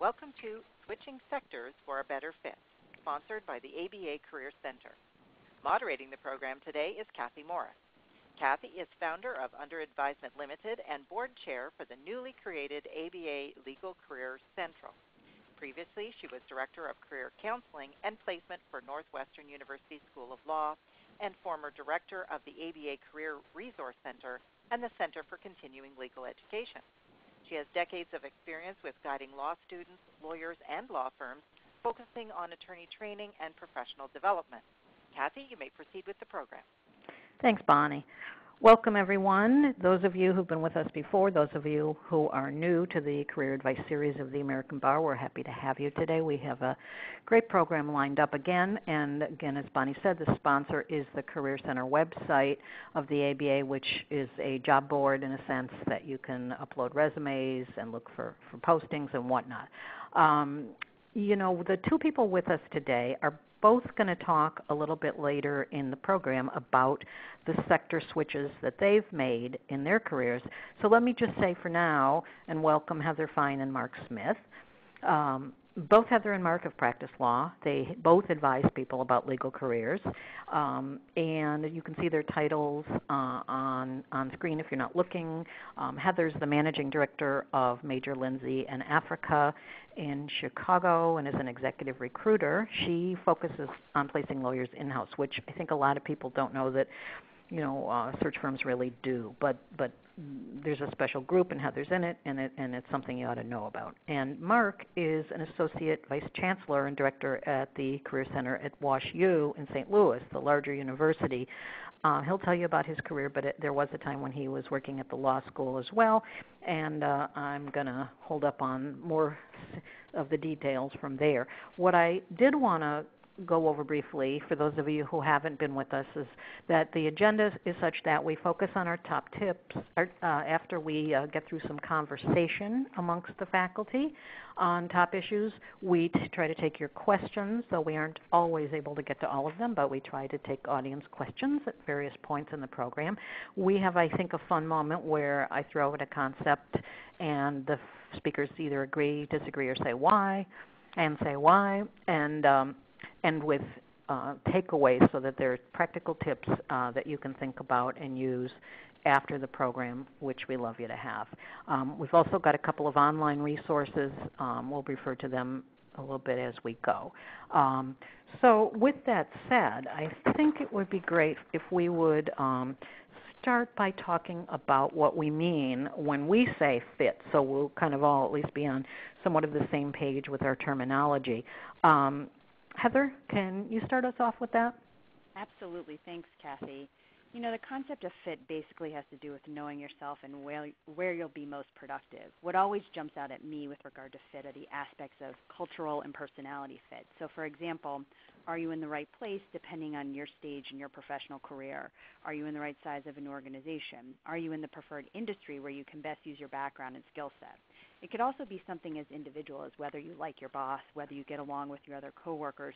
Welcome to Switching Sectors for a Better Fit, sponsored by the ABA Career Center. Moderating the program today is Kathy Morris. Kathy is founder of Under Advisement Limited and board chair for the newly created ABA Legal Career Central. Previously, she was director of career counseling and placement for Northwestern University School of Law and former director of the ABA Career Resource Center and the Center for Continuing Legal Education. She has decades of experience with guiding law students, lawyers, and law firms, focusing on attorney training and professional development. Kathy, you may proceed with the program. Thanks, Bonnie. Welcome, everyone. Those of you who've been with us before, those of you who are new to the Career Advice Series of the American Bar, we're happy to have you today. We have a great program lined up again, and again, as Bonnie said, the sponsor is the Career Center website of the ABA, which is a job board in a sense that you can upload resumes and look for postings and whatnot. You know, the two people with us today are both going to talk a little bit later in the program about the sector switches that they've made in their careers. So let me just say for now, and welcome Heather Fine and Mark Smith. Both Heather and Mark have practiced law. They both advise people about legal careers. And you can see their titles on screen if you're not looking. Heather's the managing director of Major Lindsey in Africa in Chicago and is an executive recruiter. She focuses on placing lawyers in-house, which I think a lot of people don't know that, you know, search firms really do. But there's a special group, and Heather's in it, and it's something you ought to know about. And Mark is an associate vice chancellor and director at the Career Center at WashU in St. Louis, the larger university. He'll tell you about his career, but there was a time when he was working at the law school as well, and I'm going to hold up on more of the details from there. What I did want to go over briefly for those of you who haven't been with us is that the agenda is such that we focus on our top tips after we get through some conversation amongst the faculty on top issues. We try to take your questions, though we aren't always able to get to all of them, but we try to take audience questions at various points in the program. We have, I think, a fun moment where I throw out a concept and the speakers either agree, disagree, or say why, and with takeaways so that there are practical tips that you can think about and use after the program, which we love you to have. We've also got a couple of online resources. We'll refer to them a little bit as we go. So with that said, I think it would be great if we would start by talking about what we mean when we say fit, so we'll kind of all at least be on somewhat of the same page with our terminology. Heather, can you start us off with that? Absolutely. Thanks, Kathy. You know, the concept of fit basically has to do with knowing yourself and where you'll be most productive. What always jumps out at me with regard to fit are the aspects of cultural and personality fit. So, for example, are you in the right place depending on your stage in your professional career? Are you in the right size of an organization? Are you in the preferred industry where you can best use your background and skill set? It could also be something as individual as whether you like your boss, whether you get along with your other coworkers,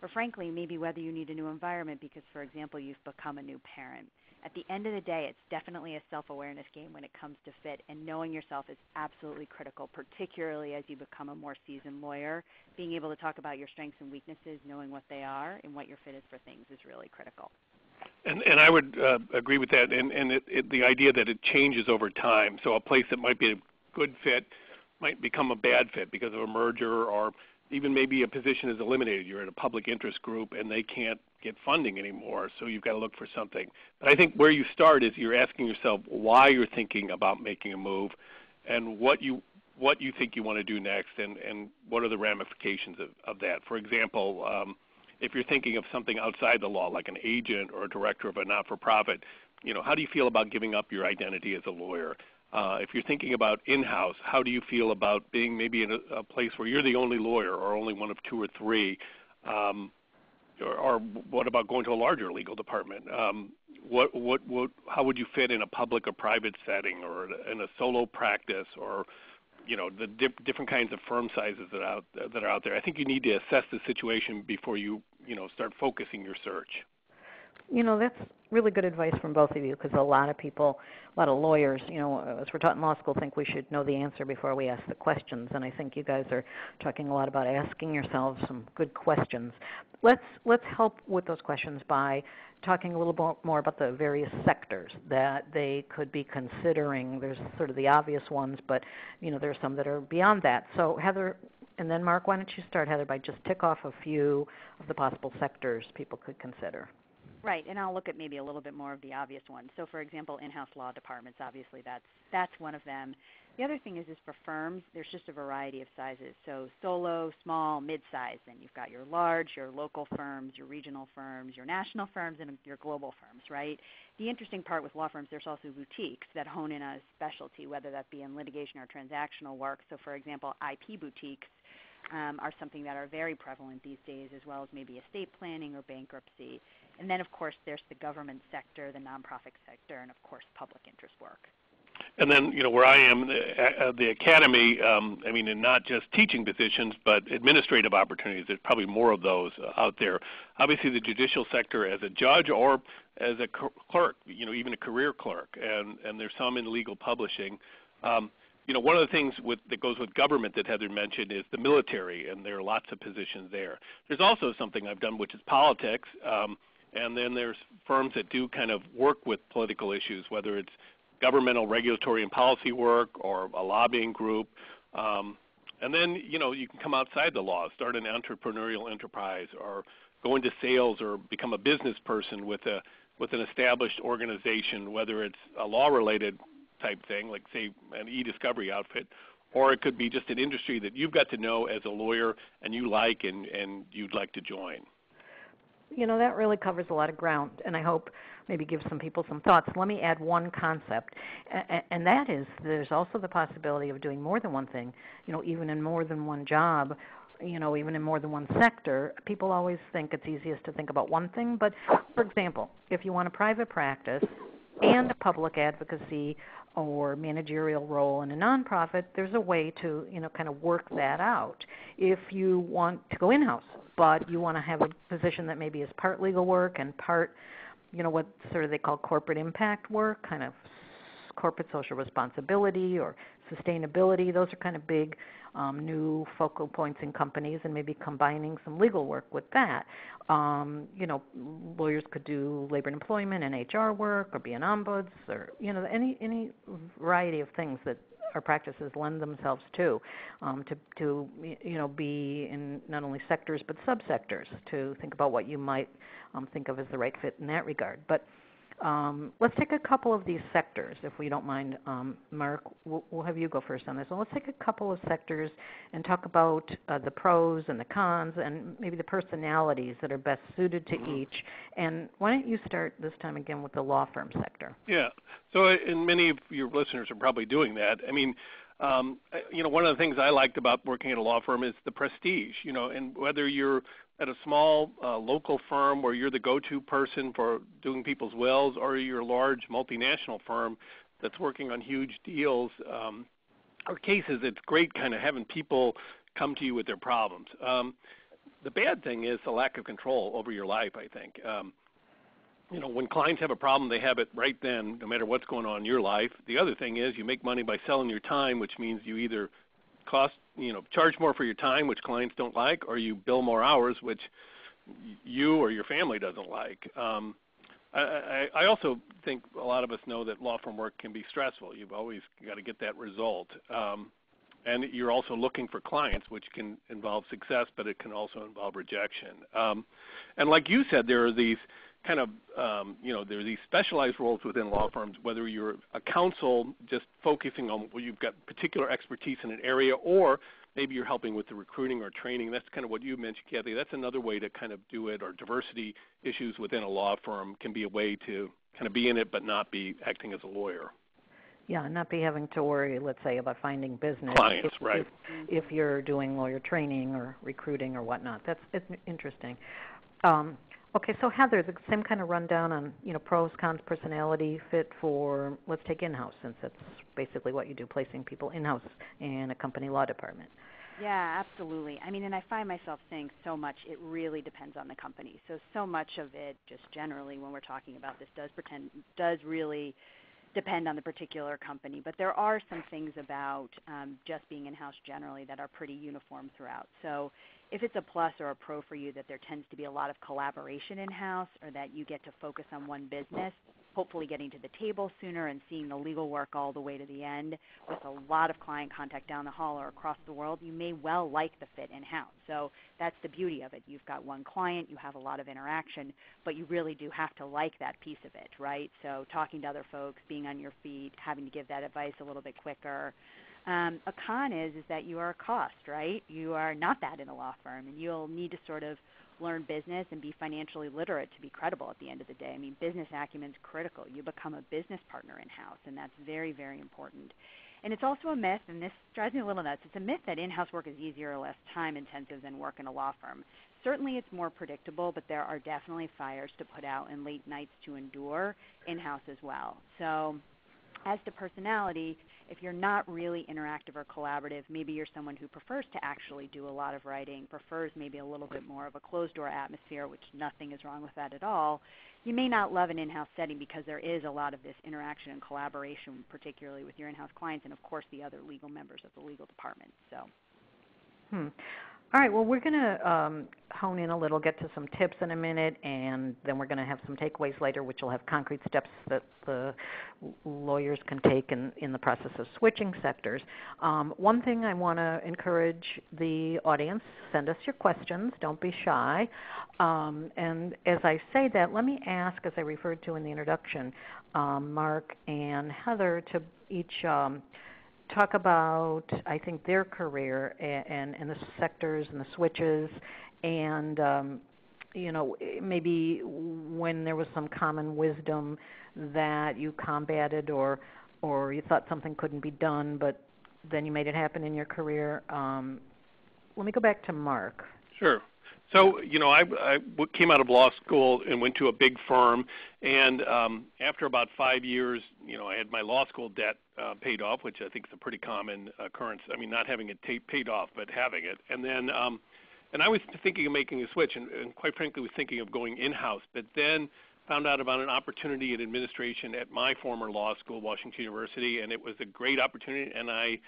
or frankly, maybe whether you need a new environment because, for example, you've become a new parent. At the end of the day, it's definitely a self-awareness game when it comes to fit, and knowing yourself is absolutely critical, particularly as you become a more seasoned lawyer. Being able to talk about your strengths and weaknesses, knowing what they are, and what your fit is for things is really critical. And I would agree with that, and the idea that it changes over time. So a place that might be a good fit might become a bad fit because of a merger, or even maybe a position is eliminated. You're in a public interest group and they can't get funding anymore, so you've got to look for something. But I think where you start is you're asking yourself why you're thinking about making a move and what you think you want to do next, and what are the ramifications of that. For example, if you're thinking of something outside the law, like an agent or a director of a not-for-profit, you know, how do you feel about giving up your identity as a lawyer? If you're thinking about in-house, how do you feel about being maybe in a place where you're the only lawyer or only one of two or three? Or what about going to a larger legal department? How would you fit in a public or private setting, or in a solo practice, or you know, the different kinds of firm sizes that are out there? I think you need to assess the situation before you start focusing your search. That's really good advice from both of you, because a lot of people, a lot of lawyers, as we're taught in law school, think we should know the answer before we ask the questions. And I think you guys are talking a lot about asking yourselves some good questions. Let's help with those questions by talking a little more about the various sectors that they could be considering. There's sort of the obvious ones, but there are some that are beyond that. So Heather, and then Mark, why don't you start, Heather, by just tick off a few of the possible sectors people could consider. Right, and I'll look at maybe a little bit more of the obvious ones. So, for example, in-house law departments, obviously that's one of them. The other thing is for firms, there's just a variety of sizes. So solo, small, mid-size. Then you've got your large, your local firms, your regional firms, your national firms, and your global firms, right? The interesting part with law firms, there's also boutiques that hone in on a specialty, whether that be in litigation or transactional work. So, for example, IP boutiques are something that are very prevalent these days, as well as maybe estate planning or bankruptcy. And then, of course, there's the government sector, the nonprofit sector, and, of course, public interest work. And then, where I am, the academy, and not just teaching positions, but administrative opportunities. There's probably more of those out there. Obviously, the judicial sector as a judge or as a clerk, even a career clerk, and there's some in legal publishing. One of the things that goes with government that Heather mentioned is the military, and there are lots of positions there. There's also something I've done, which is politics, and then there's firms that do kind of work with political issues, whether it's governmental regulatory and policy work or a lobbying group. And then, you can come outside the law, start an entrepreneurial enterprise, or go into sales, or become a business person with an established organization, whether it's a law-related type thing, like, say, an e-discovery outfit, or it could be just an industry that you've got to know as a lawyer and you like and you'd like to join. That really covers a lot of ground, and I hope maybe give some people some thoughts. Let me add one concept, and that is there's also the possibility of doing more than one thing, even in more than one job, even in more than one sector. People always think it's easiest to think about one thing, but, for example, if you want a private practice and a public advocacy or managerial role in a nonprofit, there's a way to, kind of work that out. If you want to go in-house, but you want to have a position that maybe is part legal work and part, what sort of they call corporate impact work, kind of corporate social responsibility or sustainability, those are kind of big new focal points in companies, and maybe combining some legal work with that. Lawyers could do labor and employment and HR work, or be an ombuds, or any variety of things that our practices lend themselves to be in not only sectors but subsectors, to think about what you might think of as the right fit in that regard. But let's take a couple of these sectors, if we don't mind. Mark, we'll have you go first on this. So let's take a couple of sectors and talk about the pros and the cons, and maybe the personalities that are best suited to each. And why don't you start this time again with the law firm sector? Yeah. So, and many of your listeners are probably doing that. One of the things I liked about working at a law firm is the prestige, and whether you're at a small local firm where you're the go-to person for doing people's wills, or you're a large multinational firm that's working on huge deals or cases, it's great kind of having people come to you with their problems. The bad thing is the lack of control over your life, I think. When clients have a problem, they have it right then, no matter what's going on in your life. The other thing is you make money by selling your time, which means you either charge more for your time, which clients don't like, or you bill more hours, which you or your family doesn't like. I also think a lot of us know that law firm work can be stressful. You've always got to get that result. And you're also looking for clients, which can involve success, but it can also involve rejection. And like you said, there are these kind of, there are these specialized roles within law firms, whether you're a counsel just focusing on where you've got particular expertise in an area, or maybe you're helping with the recruiting or training. That's kind of what you mentioned, Kathy. That's another way to kind of do it, or diversity issues within a law firm can be a way to kind of be in it but not be acting as a lawyer. Yeah, not be having to worry, let's say, about finding business. Clients, right. If you're doing lawyer training or recruiting or whatnot. It's interesting. Okay, so Heather, the same kind of rundown on pros, cons, personality fit for, let's take in-house, since that's basically what you do, placing people in-house in a company law department. Yeah, absolutely. I mean, and I find myself saying so much, it really depends on the company. So much of it, just generally when we're talking about this, does really depend on the particular company. But there are some things about just being in-house generally that are pretty uniform throughout. So if it's a plus or a pro for you that there tends to be a lot of collaboration in-house, or that you get to focus on one business, hopefully getting to the table sooner and seeing the legal work all the way to the end with a lot of client contact down the hall or across the world, you may well like the fit in-house. So that's the beauty of it. You've got one client, you have a lot of interaction, but you really do have to like that piece of it, right? So talking to other folks, being on your feet, having to give that advice a little bit quicker. A con is that you are a cost, right? You are not that in a law firm, and you'll need to sort of learn business and be financially literate to be credible at the end of the day. I mean, business acumen is critical. You become a business partner in-house, and that's very, very important. And it's also a myth, and this drives me a little nuts, it's a myth that in-house work is easier or less time-intensive than work in a law firm. Certainly it's more predictable, but there are definitely fires to put out and late nights to endure in-house as well. So as to personality, if you're not really interactive or collaborative, maybe you're someone who prefers to actually do a lot of writing, prefers maybe a little bit more of a closed-door atmosphere, which nothing is wrong with that at all, you may not love an in-house setting because there is a lot of this interaction and collaboration, particularly with your in-house clients and, of course, the other legal members of the legal department. So. All right, well, we're going to hone in a little, get to some tips in a minute, and then we're going to have some takeaways later, which will have concrete steps that the lawyers can take in the process of switching sectors. One thing I want to encourage the audience, send us your questions. Don't be shy. And as I say that, let me ask, as I referred to in the introduction, Mark and Heather to each talk about, I think, their career and the sectors and the switches, and maybe when there was some common wisdom that you combated or you thought something couldn't be done, but then you made it happen in your career. Let me go back to Mark. Sure. So, I came out of law school and went to a big firm, and after about 5 years, I had my law school debt paid off, which I think is a pretty common occurrence. I mean, not having it paid off, but having it. And then, and I was thinking of making a switch, and quite frankly was thinking of going in-house, but then found out about an opportunity in administration at my former law school, Washington University, and it was a great opportunity, and I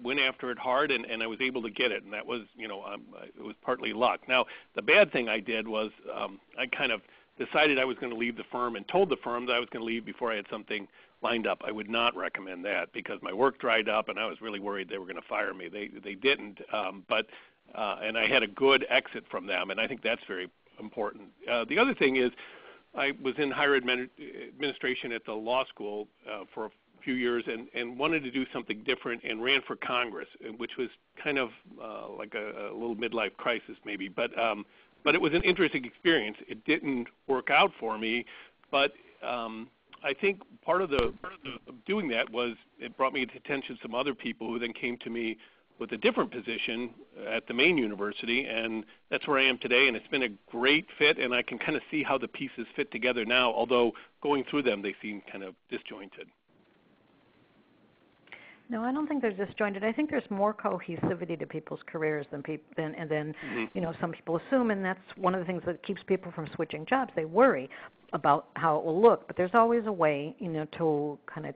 went after it hard, and I was able to get it, and that was, it was partly luck. Now, the bad thing I did was I kind of decided I was going to leave the firm and told the firm that I was going to leave before I had something lined up. I would not recommend that because my work dried up, and I was really worried they were going to fire me. They didn't, and I had a good exit from them, and I think that's very important. The other thing is I was in higher administration at the law school for a few years and wanted to do something different and ran for Congress, which was kind of like a little midlife crisis maybe. But it was an interesting experience. It didn't work out for me, but I think part of doing that was it brought me to attention some other people who then came to me with a different position at the main university, and that's where I am today, and it's been a great fit, and I can kind of see how the pieces fit together now, although going through them they seem kind of disjointed. No, I don't think they're disjointed. I think there's more cohesivity to people's careers than some people assume, and that's one of the things that keeps people from switching jobs. They worry about how it will look, but there's always a way, to kind of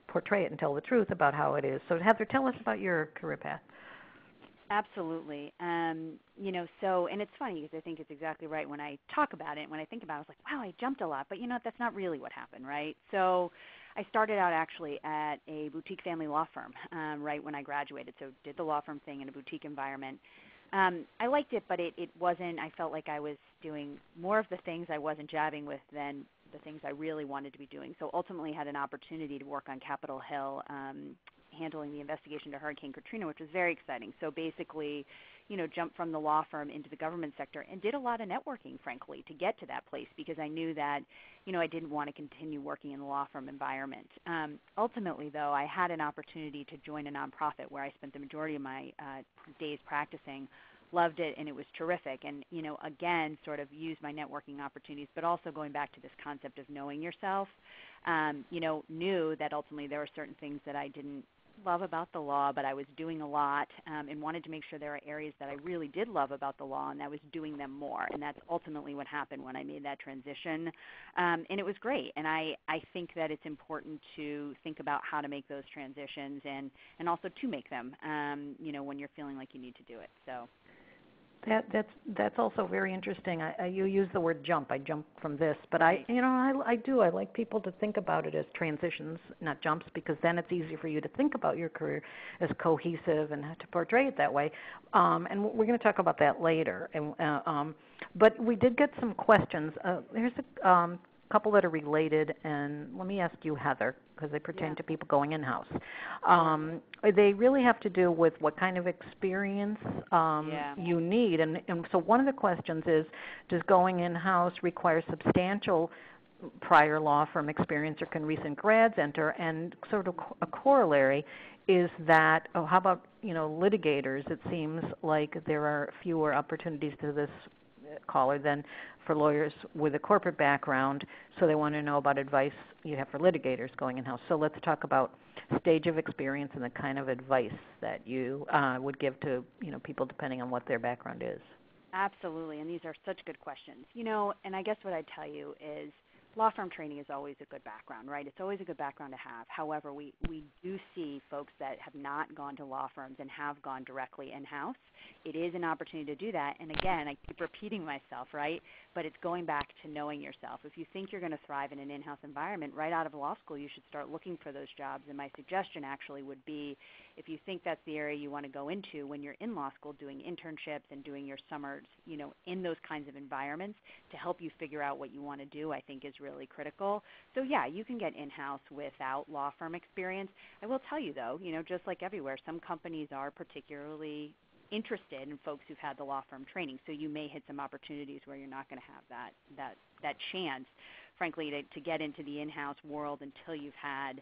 portray it and tell the truth about how it is. So, Heather, tell us about your career path. Absolutely. And it's funny because I think it's exactly right. When I talk about it, when I think about it, I was like, wow, I jumped a lot, but that's not really what happened, right? So I started out actually at a boutique family law firm right when I graduated. So did the law firm thing in a boutique environment. I liked it, but it wasn't, I felt like I was doing more of the things I wasn't jabbing with than the things I really wanted to be doing. So ultimately had an opportunity to work on Capitol Hill handling the investigation to Hurricane Katrina, which was very exciting. So basically, jumped from the law firm into the government sector and did a lot of networking, frankly, to get to that place because I knew that, I didn't want to continue working in the law firm environment. Ultimately, though, I had an opportunity to join a nonprofit where I spent the majority of my days practicing, loved it, and it was terrific. And, again, sort of used my networking opportunities, but also going back to this concept of knowing yourself, knew that ultimately there were certain things that I didn't love about the law, but I was doing a lot and wanted to make sure there were areas that I really did love about the law, and I was doing them more. And that's ultimately what happened when I made that transition. And it was great. And I think that it's important to think about how to make those transitions and also to make them, when you're feeling like you need to do it. So. That's also very interesting. You use the word jump. I jump from this, but I like people to think about it as transitions, not jumps, because then it's easier for you to think about your career as cohesive and to portray it that way. And we're going to talk about that later. But we did get some questions. Here's a couple that are related, and let me ask you, Heather, because they pertain to people going in-house. They really have to do with what kind of experience you need. And so one of the questions is, does going in-house require substantial prior law firm experience, or can recent grads enter? And sort of a corollary is that, how about litigators? It seems like there are fewer opportunities to this caller than for lawyers with a corporate background, so they want to know about advice you have for litigators going in-house. So let's talk about stage of experience and the kind of advice that you would give to people depending on what their background is. Absolutely, and these are such good questions. And I guess what I'd tell you is law firm training is always a good background, right? It's always a good background to have. However, we do see folks that have not gone to law firms and have gone directly in-house. It is an opportunity to do that. And again, I keep repeating myself, right? But it's going back to knowing yourself. If you think you're going to thrive in an in-house environment, right out of law school, you should start looking for those jobs. And my suggestion actually would be, if you think that's the area you want to go into when you're in law school, doing internships and doing your summers, in those kinds of environments to help you figure out what you want to do, I think is really critical. So yeah, you can get in-house without law firm experience. I will tell you though, just like everywhere, some companies are particularly interested in folks who've had the law firm training. So you may hit some opportunities where you're not going to have that chance, frankly, to get into the in-house world until you've had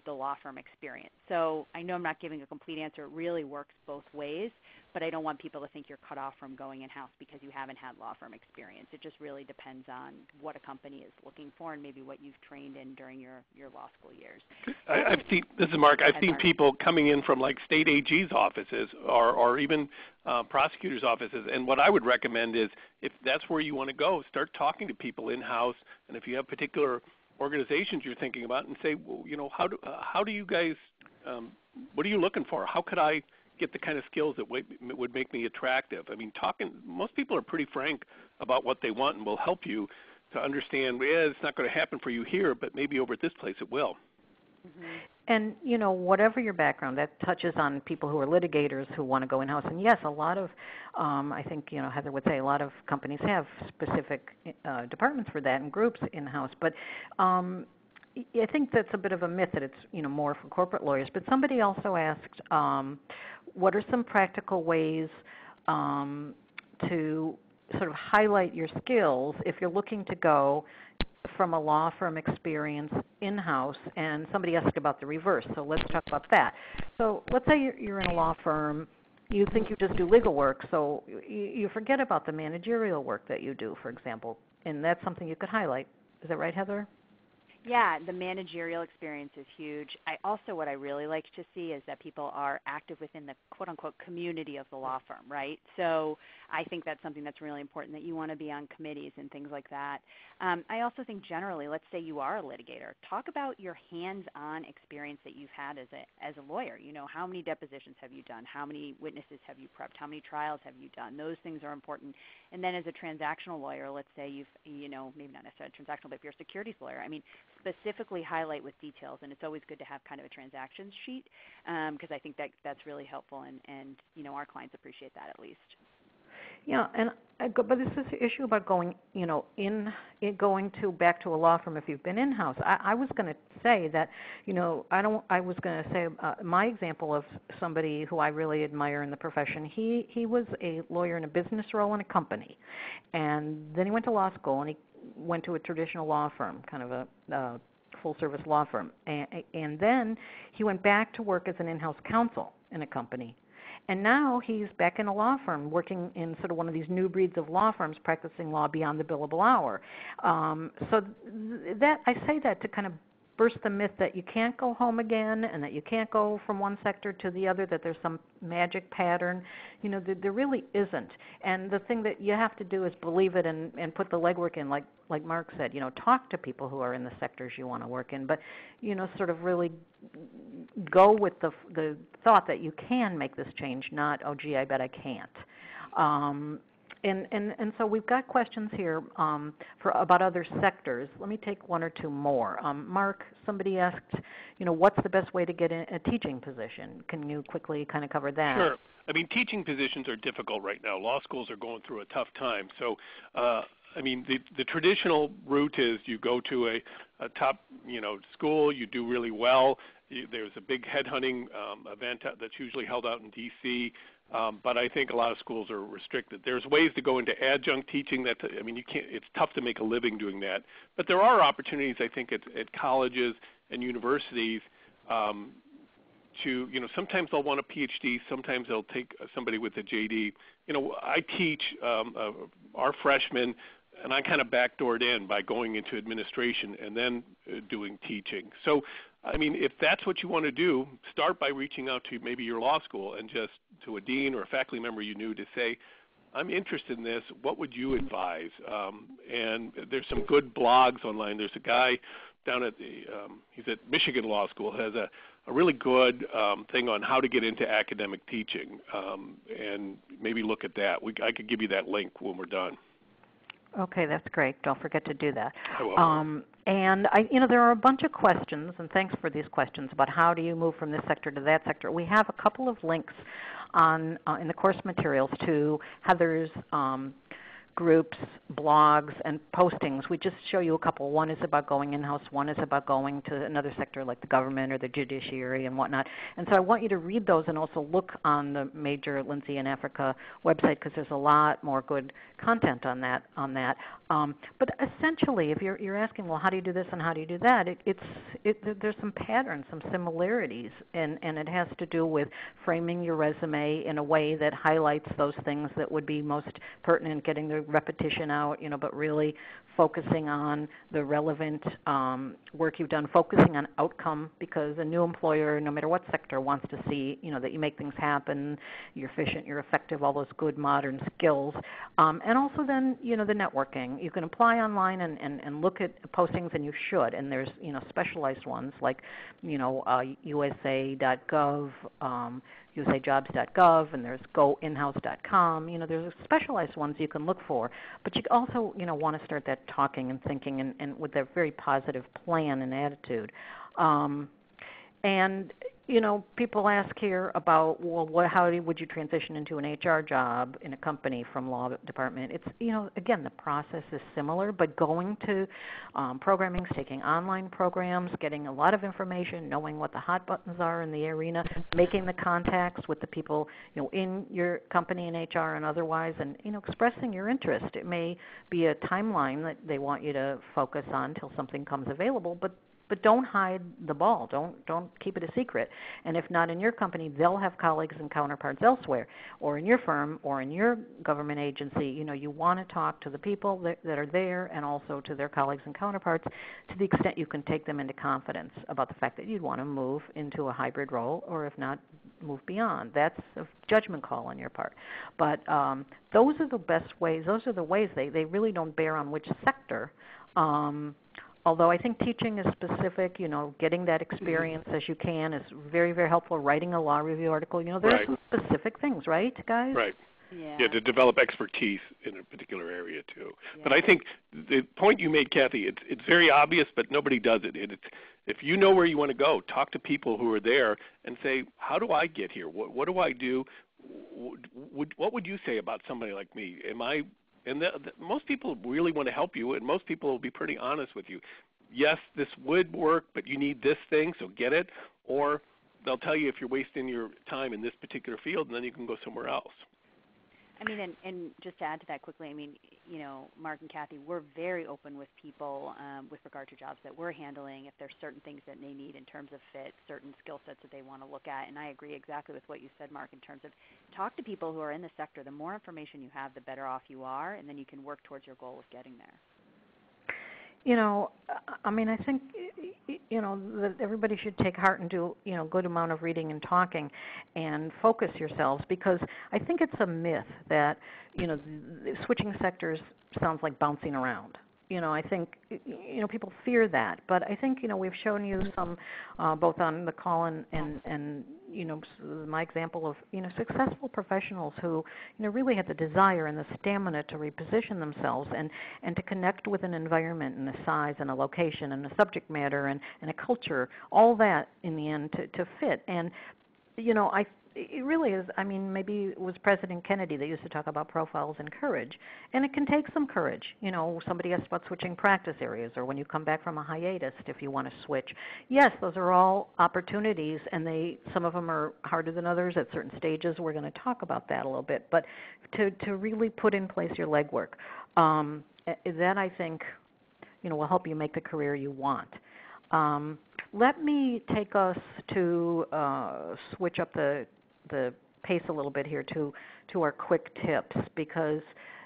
the law firm experience. So I know I'm not giving a complete answer. It really works both ways, but I don't want people to think you're cut off from going in-house because you haven't had law firm experience. It just really depends on what a company is looking for and maybe what you've trained in during your law school years. This is Mark. I've seen people coming in from like state AG's offices or even prosecutors' offices, and what I would recommend is if that's where you want to go, start talking to people in-house, and if you have particular organizations you're thinking about, and say, well, how do you guys, what are you looking for? How could I get the kind of skills that would make me attractive? I mean, most people are pretty frank about what they want and will help you to understand, it's not going to happen for you here, but maybe over at this place it will. Mm-hmm. And, whatever your background, that touches on people who are litigators who want to go in-house. And yes, a lot of, I think, Heather would say a lot of companies have specific departments for that and groups in-house. But I think that's a bit of a myth that it's, more for corporate lawyers. But somebody also asked, what are some practical ways to sort of highlight your skills if you're looking to go from a law firm experience in-house? And somebody asked about the reverse, so let's talk about that. So let's say you're in a law firm, you think you just do legal work, so you forget about the managerial work that you do, for example, and that's something you could highlight. Is that right, Heather? Yeah, the managerial experience is huge. What I really like to see is that people are active within the quote-unquote community of the law firm, right? So I think that's something that's really important, that you want to be on committees and things like that. I also think generally, let's say you are a litigator, talk about your hands-on experience that you've had as a lawyer. How many depositions have you done? How many witnesses have you prepped? How many trials have you done? Those things are important. And then as a transactional lawyer, let's say you've, maybe not necessarily transactional, but if you're a securities lawyer, specifically highlight with details, and it's always good to have kind of a transactions sheet because I think that's really helpful, and our clients appreciate that at least. Yeah, but this is the issue about going, going back to a law firm if you've been in-house. I was going to say that, I was going to say my example of somebody who I really admire in the profession. He was a lawyer in a business role in a company, and then he went to law school and he went to a traditional law firm, kind of a full-service law firm, and then he went back to work as an in-house counsel in a company. And now he's back in a law firm working in sort of one of these new breeds of law firms practicing law beyond the billable hour. So that I say that to kind of burst the myth that you can't go home again and that you can't go from one sector to the other, that there's some magic pattern. There really isn't. And the thing that you have to do is believe it and put the legwork in, like Mark said. Talk to people who are in the sectors you want to work in, but sort of really go with the thought that you can make this change, not, oh gee, I bet I can't. And so we've got questions here about other sectors. Let me take one or two more. Mark, somebody asked, what's the best way to get in a teaching position? Can you quickly kind of cover that? Sure. Teaching positions are difficult right now. Law schools are going through a tough time. So, the traditional route is you go to a top, school, you do really well. There's a big headhunting event that's usually held out in D.C., but I think a lot of schools are restricted. There's ways to go into adjunct teaching. You can't. It's tough to make a living doing that. But there are opportunities, I think, at colleges and universities to, sometimes they'll want a PhD. Sometimes they'll take somebody with a JD. I teach our freshmen, and I kind of backdoored in by going into administration and then doing teaching. So, if that's what you want to do, start by reaching out to maybe your law school and just to a dean or a faculty member you knew to say, I'm interested in this. What would you advise? And there's some good blogs online. There's a guy down at he's at Michigan Law School, has a really good thing on how to get into academic teaching, and maybe look at that. I could give you that link when we're done. Okay, that's great. Don't forget to do that. I will. And there are a bunch of questions, and thanks for these questions about how do you move from this sector to that sector. We have a couple of links on in the course materials to Heather's groups, blogs, and postings. We just show you a couple. One is about going in-house. One is about going to another sector like the government or the judiciary and whatnot. And so I want you to read those and also look on the major Lindsey in Africa website, because there's a lot more good content on that. But essentially, if you're asking, well, how do you do this and how do you do that, there's some patterns, some similarities, and it has to do with framing your resume in a way that highlights those things that would be most pertinent, getting the repetition out, but really focusing on the relevant work you've done, focusing on outcome, because a new employer, no matter what sector, wants to see, that you make things happen, you're efficient, you're effective, all those good modern skills. And also then, the networking. You can apply online and look at postings, and you should. And there's, specialized ones like, USA.gov, usajobs.gov, and there's goinhouse.com. There's specialized ones you can look for. But you also, want to start that talking and thinking and with a very positive plan and attitude. And people ask here about, well, how would you transition into an HR job in a company from law department? It's, again, the process is similar, but going to programming, taking online programs, getting a lot of information, knowing what the hot buttons are in the arena, making the contacts with the people, in your company in HR and otherwise, and, expressing your interest. It may be a timeline that they want you to focus on until something comes available, but don't hide the ball. Don't keep it a secret. And if not in your company, they'll have colleagues and counterparts elsewhere, or in your firm, or in your government agency. You want to talk to the people that are there, and also to their colleagues and counterparts, to the extent you can take them into confidence about the fact that you'd want to move into a hybrid role, or if not, move beyond. That's a judgment call on your part. But those are the best ways. Those are the ways. They really don't bear on which sector. Although I think teaching is specific, getting that experience as you can is very, very helpful. Writing a law review article, there are some specific things, right, guys? Right. Yeah, to develop expertise in a particular area too. Yeah. But I think the point you made, Kathy, it's very obvious, but nobody does it. If you know where you want to go, talk to people who are there and say, how do I get here? What do I do? What would you say about somebody like me? Most people really want to help you, and most people will be pretty honest with you. Yes, this would work, but you need this thing, so get it. Or they'll tell you if you're wasting your time in this particular field, and then you can go somewhere else. And just to add to that quickly, Mark and Kathy, we're very open with people with regard to jobs that we're handling. If there's certain things that they need in terms of fit, certain skill sets that they want to look at. And I agree exactly with what you said, Mark, in terms of talk to people who are in the sector. The more information you have, the better off you are, and then you can work towards your goal of getting there. You know, I mean, I think, you know, that everybody should take heart and do, you know, good amount of reading and talking and focus yourselves, because I think it's a myth that, you know, switching sectors sounds like bouncing around. You know, I think, you know, people fear that, but I think, you know, we've shown you some, both on the call and you know, my example of, you know, successful professionals who, you know, really had the desire and the stamina to reposition themselves and to connect with an environment and a size and a location and a subject matter and a culture, all that in the end to fit. And, you know, it really is, I mean, maybe it was President Kennedy that used to talk about profiles and courage. And it can take some courage. You know, somebody asked about switching practice areas, or when you come back from a hiatus if you want to switch. Yes, those are all opportunities, and some of them are harder than others at certain stages. We're going to talk about that a little bit. But to really put in place your legwork, that I think, you know, will help you make the career you want. Let me take us to switch up the pace a little bit here to our quick tips, because,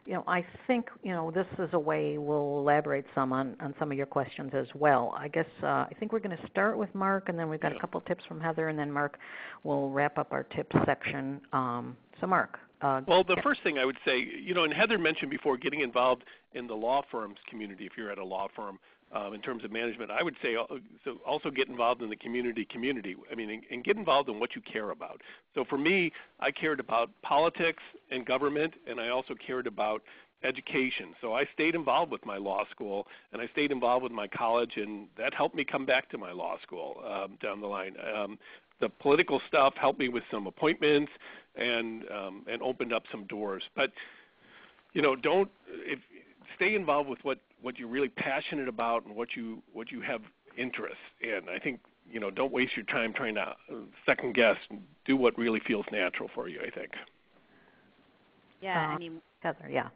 you know, I think, you know, this is a way we'll elaborate some on some of your questions as well. I guess I think we're going to start with Mark, and then we've got a couple tips from Heather, and then Mark will wrap up our tips section. So Mark. Well, the first thing I would say, you know, and Heather mentioned before, getting involved in the law firm's community if you're at a law firm. In terms of management, I would say so also get involved in the community. I mean, and get involved in what you care about. So for me, I cared about politics and government, and I also cared about education. So I stayed involved with my law school, and I stayed involved with my college, and that helped me come back to my law school down the line. The political stuff helped me with some appointments and opened up some doors. But, you know, stay involved with what you're really passionate about and what you have interest in. I think, you know, don't waste your time trying to second guess. Do what really feels natural for you, I think. Yeah, I mean, Heather, yeah.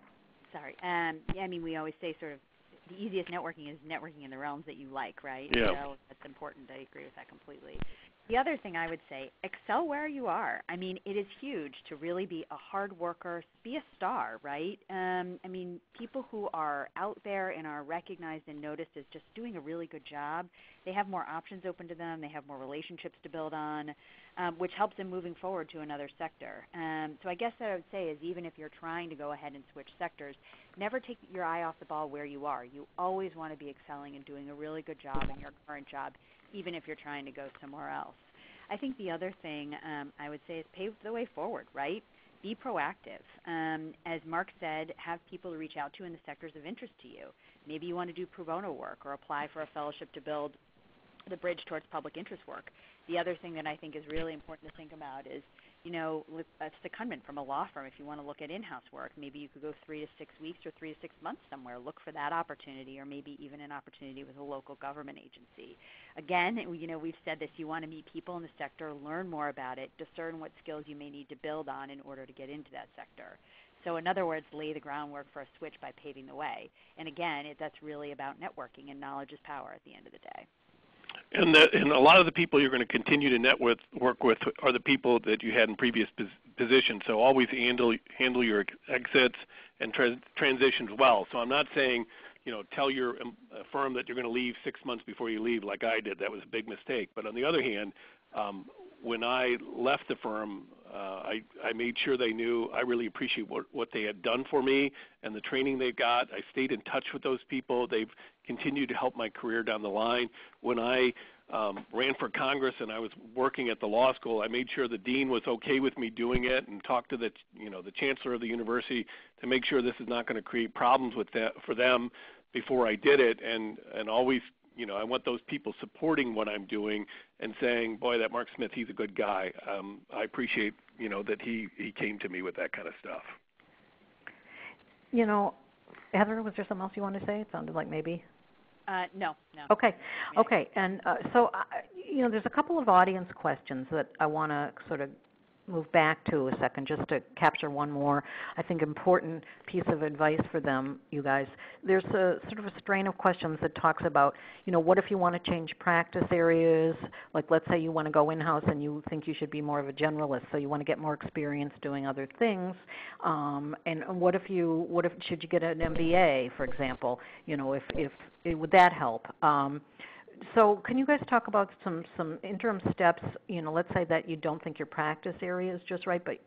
Sorry. Yeah, I mean, we always say sort of the easiest networking is networking in the realms that you like, right? Yeah. So that's important. I agree with that completely. The other thing I would say, excel where you are. I mean, it is huge to really be a hard worker, be a star, right? I mean, people who are out there and are recognized and noticed as just doing a really good job, they have more options open to them, they have more relationships to build on, which helps them moving forward to another sector. So I guess what I would say is, even if you're trying to go ahead and switch sectors, never take your eye off the ball where you are. You always want to be excelling and doing a really good job in your current job, even if you're trying to go somewhere else. I think the other thing I would say is pave the way forward, right? Be proactive. As Mark said, have people to reach out to in the sectors of interest to you. Maybe you want to do pro bono work or apply for a fellowship to build the bridge towards public interest work. The other thing that I think is really important to think about is, you know, with a secondment from a law firm, if you want to look at in-house work, maybe you could go 3 to 6 weeks or 3 to 6 months somewhere. Look for that opportunity, or maybe even an opportunity with a local government agency. Again, you know, we've said this, you want to meet people in the sector, learn more about it, discern what skills you may need to build on in order to get into that sector. So in other words, lay the groundwork for a switch by paving the way. And again, that's really about networking, and knowledge is power at the end of the day. And a lot of the people you're going to continue to work with are the people that you had in previous positions. So always handle your exits and transitions well. So I'm not saying, you know, tell your firm that you're going to leave 6 months before you leave, like I did. That was a big mistake. But on the other hand, when I left the firm, I made sure they knew I really appreciate what they had done for me and the training they got. I stayed in touch with those people. They've continued to help my career down the line. When I ran for Congress and I was working at the law school, I made sure the dean was okay with me doing it and talked to the chancellor of the university to make sure this is not going to create problems for them before I did it, and always, you know, I want those people supporting what I'm doing and saying, boy, that Mark Smith, he's a good guy. I appreciate, you know, that he came to me with that kind of stuff. You know, Heather, was there something else you wanted to say? It sounded like maybe. No. Okay. And so, you know, there's a couple of audience questions that I want to sort of move back to a second just to capture one more, I think, important piece of advice for them, you guys. There's a sort of a strain of questions that talks about, what if you want to change practice areas? Like, let's say you want to go in-house and you think you should be more of a generalist, so you want to get more experience doing other things. And what if should you get an MBA, for example? Would that help? So can you guys talk about some interim steps? Let's say that you don't think your practice area is just right, but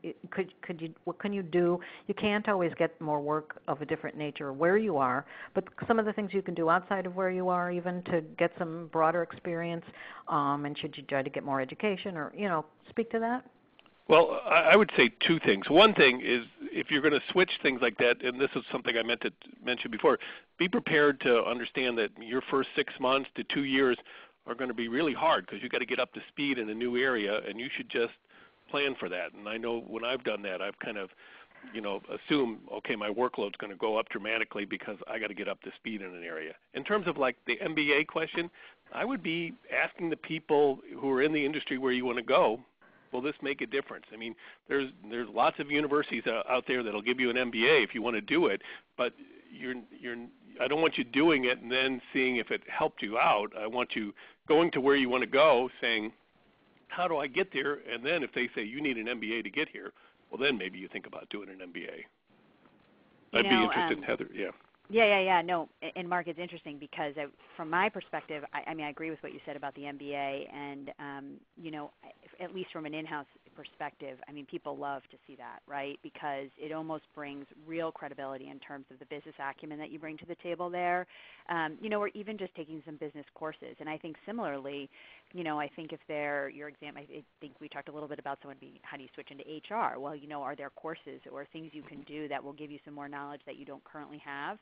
what can you do? You can't always get more work of a different nature where you are, but some of the things you can do outside of where you are, even to get some broader experience. And should you try to get more education, or speak to that? Well, I would say two things. One thing is, if you're going to switch things like that, and this is something I meant to mention before, be prepared to understand that your first 6 months to 2 years are going to be really hard because you've got to get up to speed in a new area, and you should just plan for that. And I know when I've done that, I've kind of assumed, okay, my workload's going to go up dramatically because I got to get up to speed in an area. In terms of like the MBA question, I would be asking the people who are in the industry where you want to go, will this make a difference? I mean, there's lots of universities out there that'll give you an MBA if you want to do it, but I don't want you doing it and then seeing if it helped you out. I want you going to where you want to go, saying, how do I get there? And then if they say you need an MBA to get here, well, then maybe you think about doing an MBA. I'd be interested, Heather. Yeah. Yeah. No, and Mark, it's interesting because from my perspective, I agree with what you said about the MBA, and at least from an in-house perspective, people love to see that, right? Because it almost brings real credibility in terms of the business acumen that you bring to the table there, or even just taking some business courses. And I think similarly, I think if they're your exam, I think we talked a little bit about how do you switch into HR? Well, are there courses or things you can do that will give you some more knowledge that you don't currently have?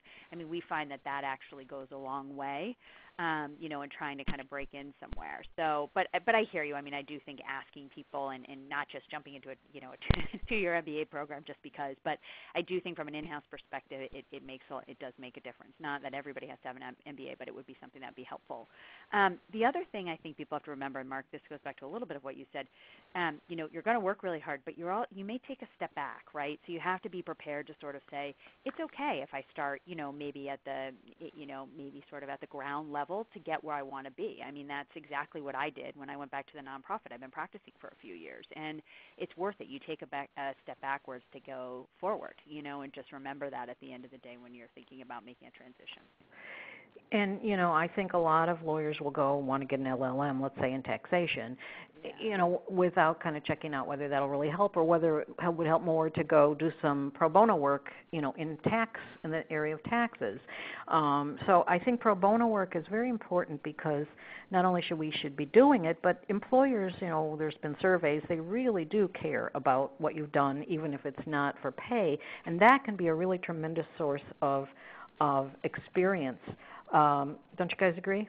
We find that actually goes a long way, in trying to kind of break in somewhere. So, but I hear you. I do think asking people and not just jumping into a 2-year MBA program just because, but I do think from an in-house perspective, it does make a difference. Not that everybody has to have an MBA, but it would be something that would be helpful. The other thing I think people have to remember, and Mark, this goes back to a little bit of what you said. You're going to work really hard, but you may take a step back, right? So you have to be prepared to sort of say, it's okay if I start, maybe at the, maybe sort of at the ground level to get where I want to be. That's exactly what I did when I went back to the nonprofit. I've been practicing for a few years, and it's worth it. You take a step backwards to go forward, and just remember that at the end of the day when you're thinking about making a transition. And, I think a lot of lawyers will go want to get an LLM, let's say in taxation, without kind of checking out whether that'll really help or whether it would help more to go do some pro bono work, in the area of taxes. So I think pro bono work is very important because not only should we be doing it, but employers, there's been surveys, they really do care about what you've done, even if it's not for pay, and that can be a really tremendous source of experience. Don't you guys agree?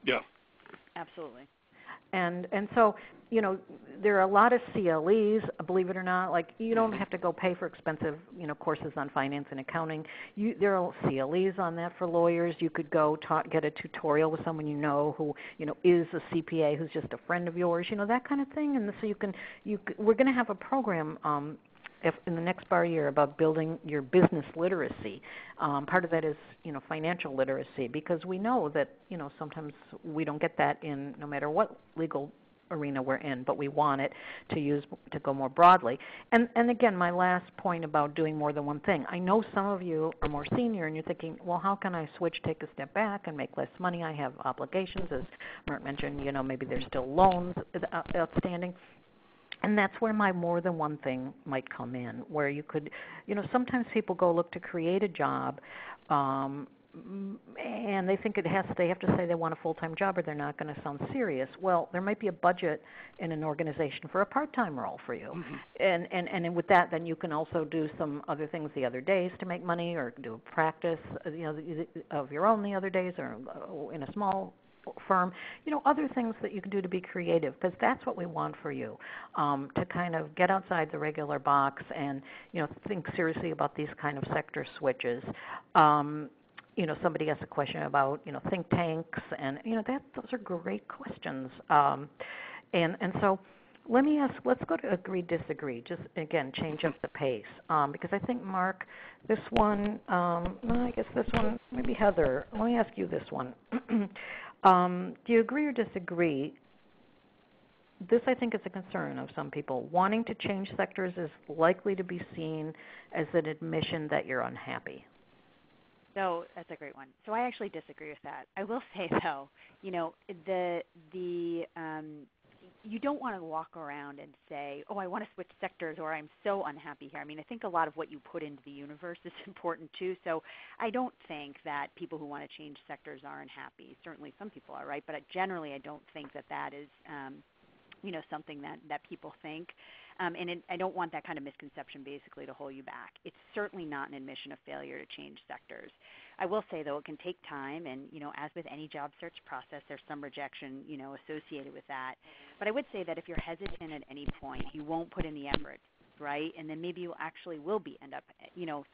Yeah. Absolutely. And so, there are a lot of CLEs, believe it or not. Like, you don't have to go pay for expensive, courses on finance and accounting. There are CLEs on that for lawyers. You could go get a tutorial with someone who, is a CPA who's just a friend of yours, that kind of thing. And so we're going to have a program in the next bar year about building your business literacy. Part of that is, financial literacy, because we know that, sometimes we don't get that in no matter what legal arena we're in, but we want it to go more broadly. And again, my last point about doing more than one thing. I know some of you are more senior and you're thinking, well, how can I take a step back and make less money? I have obligations, as Mert mentioned, maybe there's still loans outstanding. And that's where my more than one thing might come in, where you could, sometimes people go look to create a job, and they think they have to say they want a full-time job or they're not going to sound serious. Well, there might be a budget in an organization for a part-time role for you. Mm-hmm. And with that, then you can also do some other things the other days to make money, or do a practice, of your own the other days, or in a small firm, other things that you can do to be creative, because that's what we want for you, to kind of get outside the regular box and, think seriously about these kind of sector switches. Somebody asked a question about, think tanks, and, those are great questions. And so Let me ask, let's go to agree, disagree. Just, again, change up the pace. Because I think, Mark, this one, no, I guess this one, maybe Heather, let me ask you this one. Do you agree or disagree? This, I think, is a concern of some people. Wanting to change sectors is likely to be seen as an admission that you're unhappy. So that's a great one. So I actually disagree with that. I will say, though, you know, you don't want to walk around and say, oh, I want to switch sectors or I'm so unhappy here. I mean, I think a lot of what you put into the universe is important too. So I don't think that people who want to change sectors are unhappy. Certainly some people are, right? But generally I don't think that that is something that people think. I don't want that kind of misconception basically to hold you back. It's certainly not an admission of failure to change sectors. I will say, though, it can take time, and, as with any job search process, there's some rejection, associated with that. But I would say that if you're hesitant at any point, you won't put in the effort, right? And then maybe you actually will end up,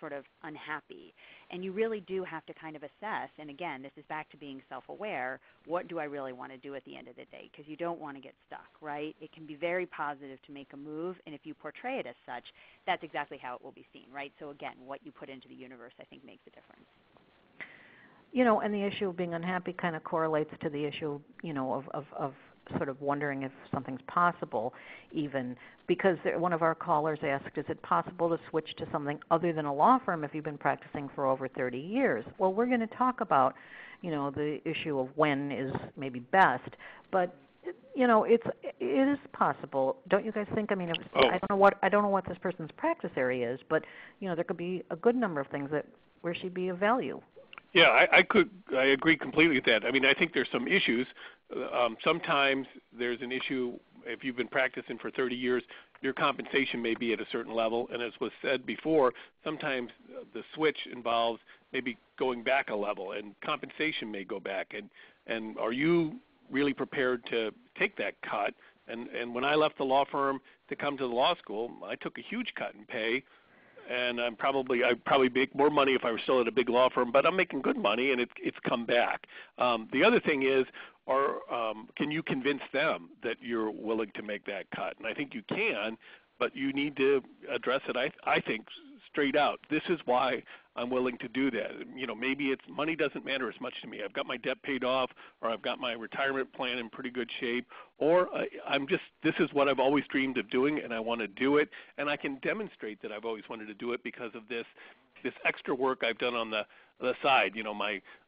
sort of unhappy. And you really do have to kind of assess, and again, this is back to being self-aware, what do I really want to do at the end of the day? Because you don't want to get stuck, right? It can be very positive to make a move, and if you portray it as such, that's exactly how it will be seen, right? So again, what you put into the universe, I think, makes a difference. And the issue of being unhappy kind of correlates to the issue, of sort of wondering if something's possible even, because one of our callers asked, is it possible to switch to something other than a law firm if you've been practicing for over 30 years? Well, we're going to talk about, the issue of when is maybe best, but it is possible. Don't you guys think? I mean, I don't know what this person's practice area is, but there could be a good number of things where she'd be of value. Yeah, I agree completely with that. I mean, I think there's some issues. Sometimes there's an issue if you've been practicing for 30 years, your compensation may be at a certain level, and as was said before, sometimes the switch involves maybe going back a level, and compensation may go back. And are you really prepared to take that cut? And when I left the law firm to come to the law school, I took a huge cut in pay. And I'd probably make more money if I were still at a big law firm, but I'm making good money, and it's come back. The other thing is, can you convince them that you're willing to make that cut? And I think you can, but you need to address it, I think, straight out. This is why I'm willing to do that. Maybe it's money doesn't matter as much to me. I've got my debt paid off, or I've got my retirement plan in pretty good shape, or this is what I've always dreamed of doing, and I want to do it, and I can demonstrate that I've always wanted to do it because of this extra work I've done on the side.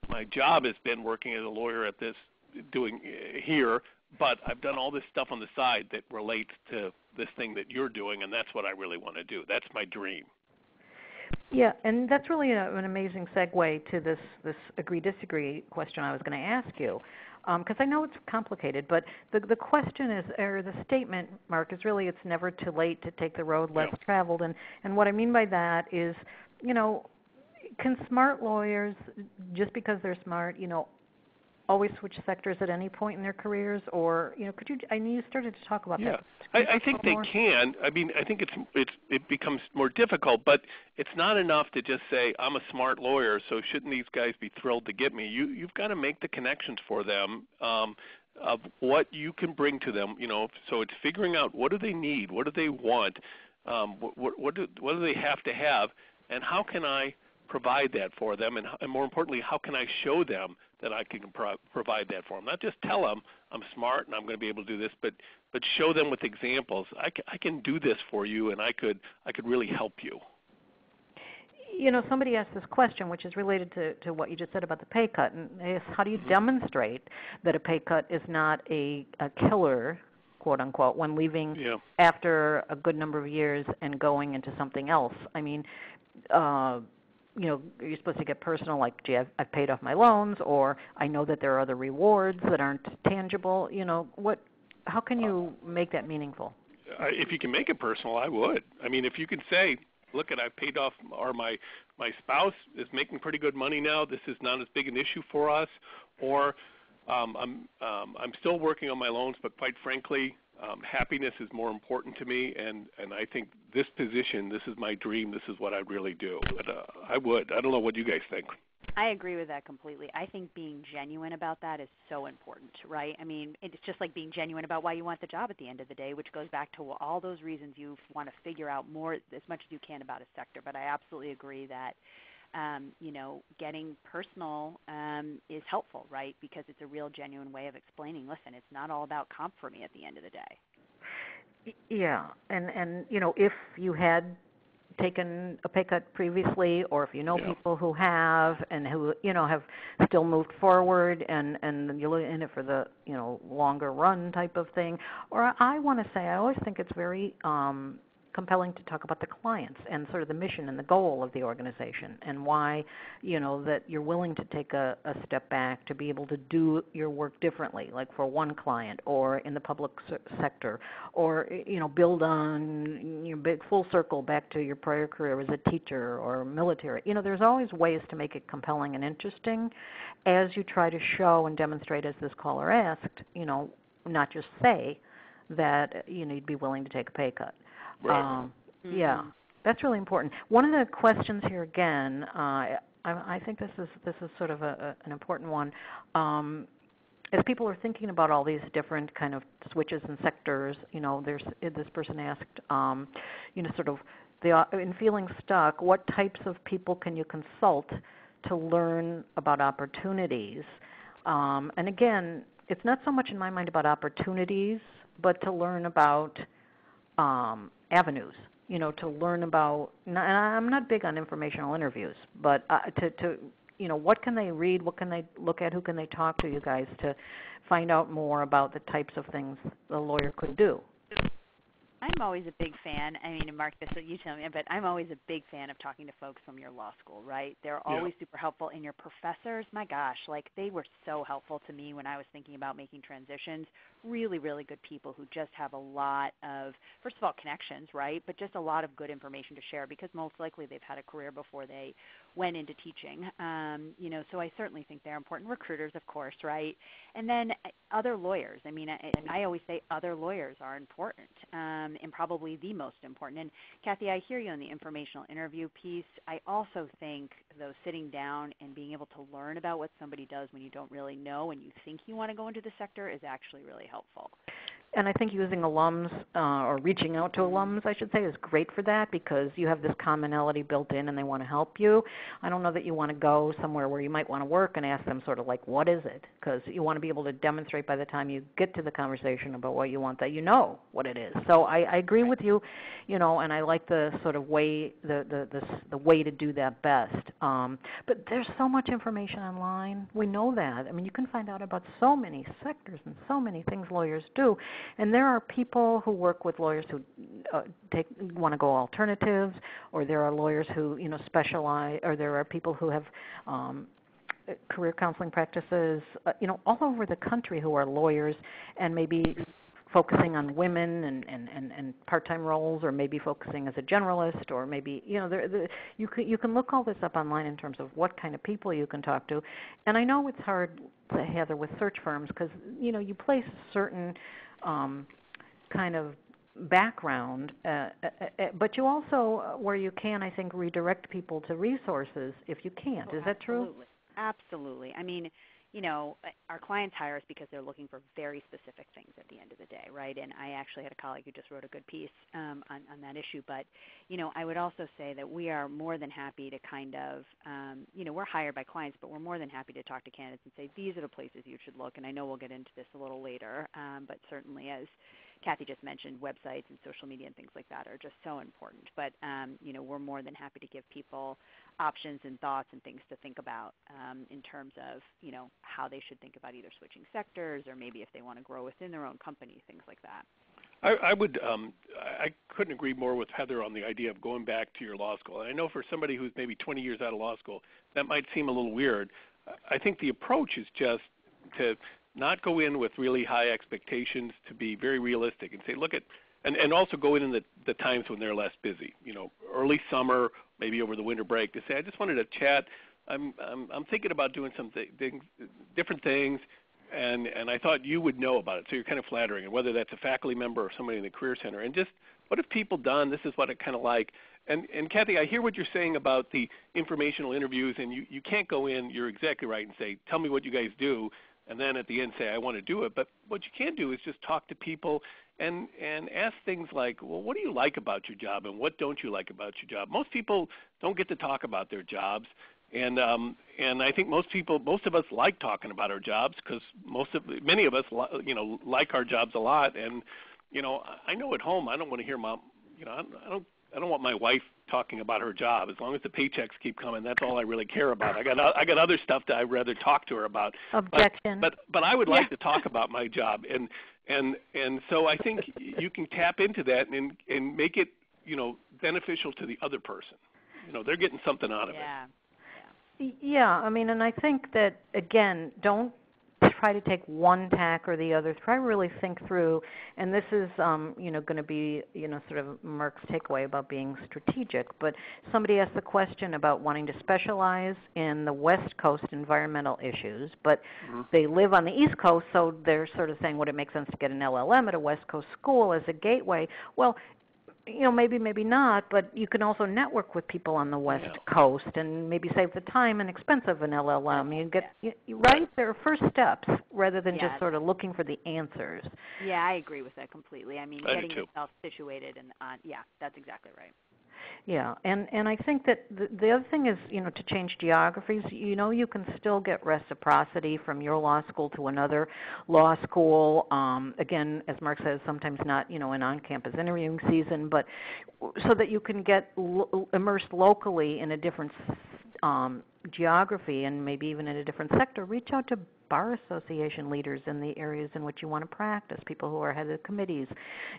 My job has been working as a lawyer at this, doing here, but I've done all this stuff on the side that relates to this thing that you're doing, and that's what I really want to do. That's my dream. Yeah, and that's really an amazing segue to this agree-disagree question I was going to ask you, because I know it's complicated, but the question is, or the statement, Mark, is really it's never too late to take the road less traveled, and what I mean by that is, can smart lawyers, just because they're smart, always switch sectors at any point in their careers, or could you? I know you started to talk about that. I think they can. I mean, I think it becomes more difficult, but it's not enough to just say I'm a smart lawyer, so shouldn't these guys be thrilled to get me? You've got to make the connections for them of what you can bring to them. So it's figuring out what do they need, what do they want, what do they have to have, and how can I provide that for them, and more importantly, how can I show them that I can provide that for them? Not just tell them I'm smart and I'm going to be able to do this, but show them with examples. I can do this for you, and I could really help you. Somebody asked this question, which is related to what you just said about the pay cut, and is how do you demonstrate that a pay cut is not a killer, quote unquote, when leaving after a good number of years and going into something else? I mean, you're supposed to get personal, like, gee, I've paid off my loans, or I know that there are other rewards that aren't tangible. How can you make that meaningful? If you can make it personal, I would. I mean, if you can say, look, I've paid off, or my spouse is making pretty good money now, this is not as big an issue for us, or I'm still working on my loans, but quite frankly, happiness is more important to me, and I think this position, this is my dream, this is what I'd really do. But I would. I don't know what you guys think. I agree with that completely. I think being genuine about that is so important, right? I mean, it's just like being genuine about why you want the job at the end of the day, which goes back to all those reasons you want to figure out more as much as you can about a sector. But I absolutely agree that getting personal is helpful, right? Because it's a real genuine way of explaining, listen, it's not all about comp for me at the end of the day. Yeah, and if you had taken a pay cut previously, or if you know people who have and who have still moved forward, and you're in it for the longer run type of thing, or I want to say I always think it's very compelling to talk about the clients and sort of the mission and the goal of the organization, and why that you're willing to take a step back to be able to do your work differently, like for one client or in the public sector, or build on your big full circle back to your prior career as a teacher or military. There's always ways to make it compelling and interesting as you try to show and demonstrate, as this caller asked, not just say that you'd be willing to take a pay cut. Right. Yeah, that's really important. One of the questions here again, I think this is sort of an important one. As people are thinking about all these different kind of switches and sectors, there's this person asked, sort of in feeling stuck, what types of people can you consult to learn about opportunities? And again, it's not so much in my mind about opportunities, but to learn about avenues, to learn about, and I'm not big on informational interviews, but to what can they read, what can they look at, who can they talk to, you guys, to find out more about the types of things a lawyer could do? I'm always a big fan. I mean, Mark, this is what you tell me, but I'm always a big fan of talking to folks from your law school, right? They're always super helpful. And your professors, my gosh, like they were so helpful to me when I was thinking about making transitions. Really, really good people who just have a lot of, first of all, connections, right? But just a lot of good information to share because most likely they've had a career before they went into teaching. So I certainly think they're important. Recruiters, of course, right? And then other lawyers. I mean, I always say other lawyers are important. And probably the most important. And Kathy, I hear you on the informational interview piece. I also think, though, sitting down and being able to learn about what somebody does when you don't really know and you think you want to go into the sector is actually really helpful. And I think using alums or reaching out to alums, I should say, is great for that because you have this commonality built in and they want to help you. I don't know that you want to go somewhere where you might want to work and ask them sort of like, what is it? Because you want to be able to demonstrate by the time you get to the conversation about what you want that you know what it is. So I agree with you, and I like the sort of way, the way to do that best. But there's so much information online. We know that. I mean, you can find out about so many sectors and so many things lawyers do. And there are people who work with lawyers who want to go alternatives, or there are lawyers who specialize, or there are people who have career counseling practices, all over the country who are lawyers and maybe focusing on women and part-time roles, or maybe focusing as a generalist, or maybe you can look all this up online in terms of what kind of people you can talk to. And I know it's hard, Heather, with search firms because you place certain kind of background, but you also, where you can, I think, redirect people to resources if you can't. Is that true? Absolutely. I mean, our clients hire us because they're looking for very specific things at the end of the day, right? And I actually had a colleague who just wrote a good piece on that issue. But, I would also say that we are more than happy to kind of, we're hired by clients, but we're more than happy to talk to candidates and say, these are the places you should look. And I know we'll get into this a little later, but certainly as Kathy just mentioned, websites and social media and things like that are just so important. But, we're more than happy to give people options and thoughts and things to think about in terms of, how they should think about either switching sectors or maybe if they want to grow within their own company, things like that. I couldn't agree more with Heather on the idea of going back to your law school. And I know for somebody who's maybe 20 years out of law school, that might seem a little weird. I think the approach is just to not go in with really high expectations, to be very realistic and say, look at, and also go in the times when they're less busy, early summer, maybe over the winter break, to say, I just wanted to chat. I'm thinking about doing some different things, and I thought you would know about it. So you're kind of flattering, and whether that's a faculty member or somebody in the Career Center. And just, what have people done? This is what I kind of like. And Kathy, I hear what you're saying about the informational interviews, and you can't go in, you're exactly right, and say, tell me what you guys do, and then at the end say, I want to do it. But what you can do is just talk to people and ask things like, well, what do you like about your job, and what don't you like about your job? Most people don't get to talk about their jobs, and I think most of us like talking about our jobs because many of us, like our jobs a lot. And I know at home I don't want to hear mom. I don't want my wife talking about her job. As long as the paychecks keep coming, that's all I really care about. I got other stuff that I'd rather talk to her about. Objection. But I would like to talk about my job, and so I think you can tap into that and make it beneficial to the other person. They're getting something out of it. Yeah, I mean, and I think that, again, don't try to take one tack or the other. Try to really think through, and this is, going to be, sort of Mark's takeaway about being strategic. But somebody asked the question about wanting to specialize in the West Coast environmental issues, but they live on the East Coast, so they're sort of saying, would it make sense to get an LLM at a West Coast school as a gateway? Well, maybe not, but you can also network with people on the West Coast and maybe save the time and expense of an LLM. You get right? There are first steps rather than just sort of looking for the answers. Yeah, I agree with that completely. I mean, getting yourself situated and that's exactly right. Yeah, and I think that the other thing is, to change geographies, you can still get reciprocity from your law school to another law school. Again, as Mark says, sometimes not, an on-campus interviewing season, but so that you can get immersed locally in a different geography and maybe even in a different sector. Reach out to bar association leaders in the areas in which you want to practice, people who are head of committees.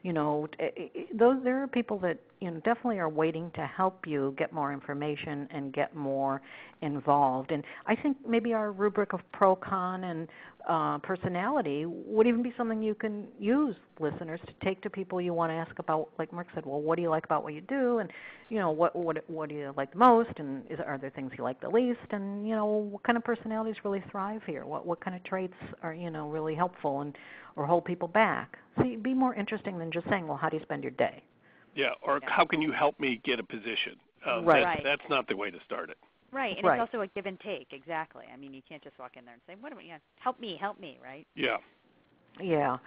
There are people that definitely are waiting to help you get more information and get more involved. And I think maybe our rubric of pro, con, and personality would even be something you can use, listeners, to take to people you want to ask about. Like Mark said, well, what do you like about what you do, and what do you like the most, and are there things you like the least, and what kind of personalities really thrive here? What kind of traits are really helpful or hold people back? See, be more interesting than just saying, well, how do you spend your day? Yeah, or how can you help me get a position? Right. That's not the way to start it. Right, and it's also a give and take, exactly. I mean, you can't just walk in there and say, help me, right? Yeah. Yeah.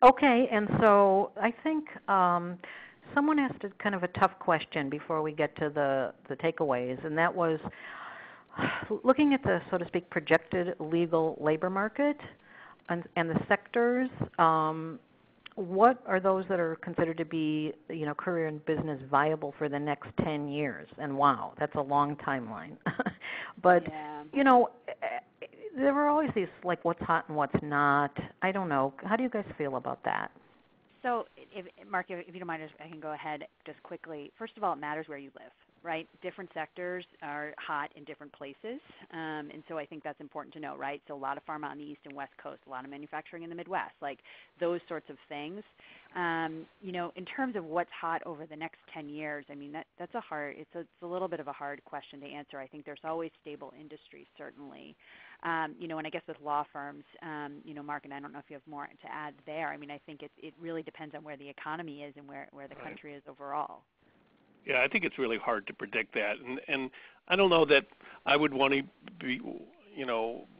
Okay, and so I think someone asked a kind of a tough question before we get to the takeaways, and that was looking at the, so to speak, projected legal labor market and the sectors. What are those that are considered to be, career and business viable for the next 10 years? And wow, that's a long timeline. But, there are always these, like, what's hot and what's not. I don't know. How do you guys feel about that? So, Mark, if you don't mind, I can go ahead just quickly. First of all, it matters where you live, right? Different sectors are hot in different places, and so I think that's important to know, right? So a lot of pharma on the East and West Coast, a lot of manufacturing in the Midwest, like those sorts of things. In terms of what's hot over the next 10 years, I mean, that's it's a little bit of a hard question to answer. I think there's always stable industries, certainly. And I guess with law firms, Mark, and I don't know if you have more to add there. I mean, I think it really depends on where the economy is and where the country is overall. Yeah, I think it's really hard to predict that, and I don't know that I would want to be,